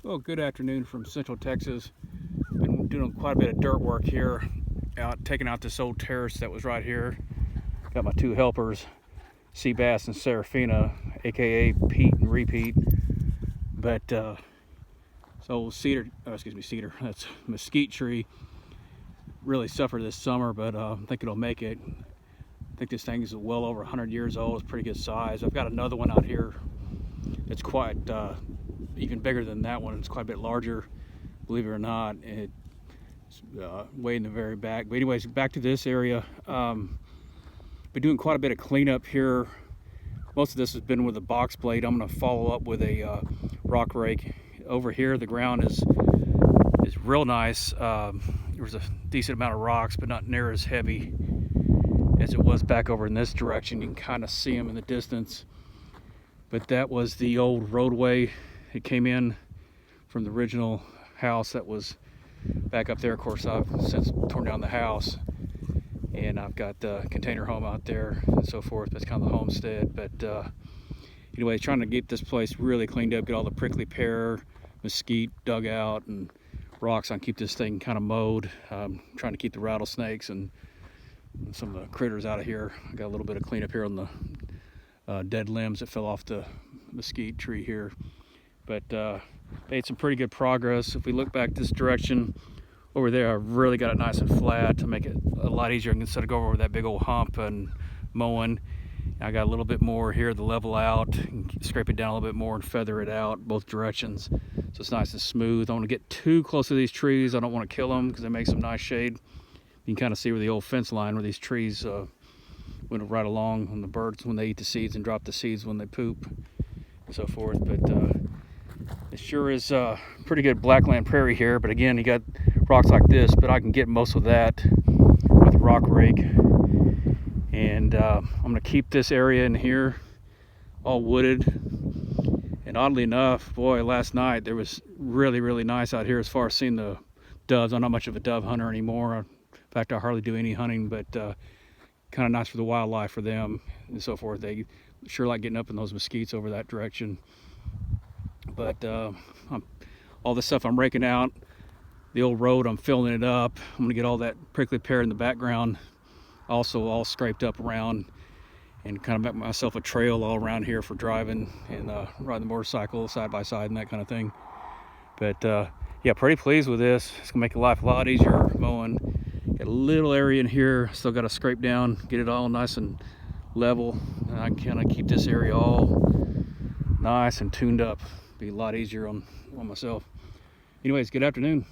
Well, good afternoon from Central Texas. Been doing quite a bit of dirt work here, taking out this old terrace that was right here. Got my two helpers, Seabass and Serafina, aka Pete and Repeat. But so cedar, that's mesquite tree. Really suffered this summer, but I think it'll make it. I think this thing is well over 100 years old. It's pretty good size. I've got another one out here that's quite even bigger than that one. It's quite a bit larger, believe it or not. It's way in the very back. But anyways, back to this area. Been doing quite a bit of cleanup here. Most of this has been with a box blade. I'm going to follow up with a rock rake. Over here, the ground is real nice. There's a decent amount of rocks, but not near as heavy as it was back over in this direction. You can kind of see them in the distance. But that was the old roadway. It came in from the original house that was back up there. Of course, I've since torn down the house, and I've got the container home out there and so forth. That's kind of the homestead. But anyway, trying to get this place really cleaned up, get all the prickly pear, mesquite dug out, and rocks on, keep this thing kind of mowed. Trying to keep the rattlesnakes and some of the critters out of here. I got a little bit of cleanup here on the dead limbs that fell off the mesquite tree here. But made some pretty good progress. If we look back this direction, over there I really got it nice and flat to make it a lot easier instead of going over that big old hump and mowing. I got a little bit more here to level out and scrape it down a little bit more and feather it out both directions, so it's nice and smooth. I don't want to get too close to these trees. I don't want to kill them because they make some nice shade. You can kind of see where the old fence line where these trees went right along on the birds when they eat the seeds and drop the seeds when they poop and so forth. But it sure is pretty good blackland prairie here. But again, you got rocks like this, but I can get most of that with a rock rake. And I'm gonna keep this area in here all wooded. And oddly enough, boy, last night there was really nice out here as far as seeing the doves. I'm not much of a dove hunter anymore. In fact, I hardly do any hunting, but kind of nice for the wildlife for them and so forth. They sure like getting up in those mesquites over that direction. But all this stuff I'm raking out, the old road, I'm filling it up. I'm gonna get all that prickly pear in the background also all scraped up around, and kind of make myself a trail all around here for driving and riding the motorcycle side by side and that kind of thing. But yeah, pretty pleased with this. It's gonna make life a lot easier mowing. Got a little area in here, still got to scrape down, get it all nice and level, and I can kind of keep this area all nice and tuned up. Be a lot easier on myself. Anyways, good afternoon.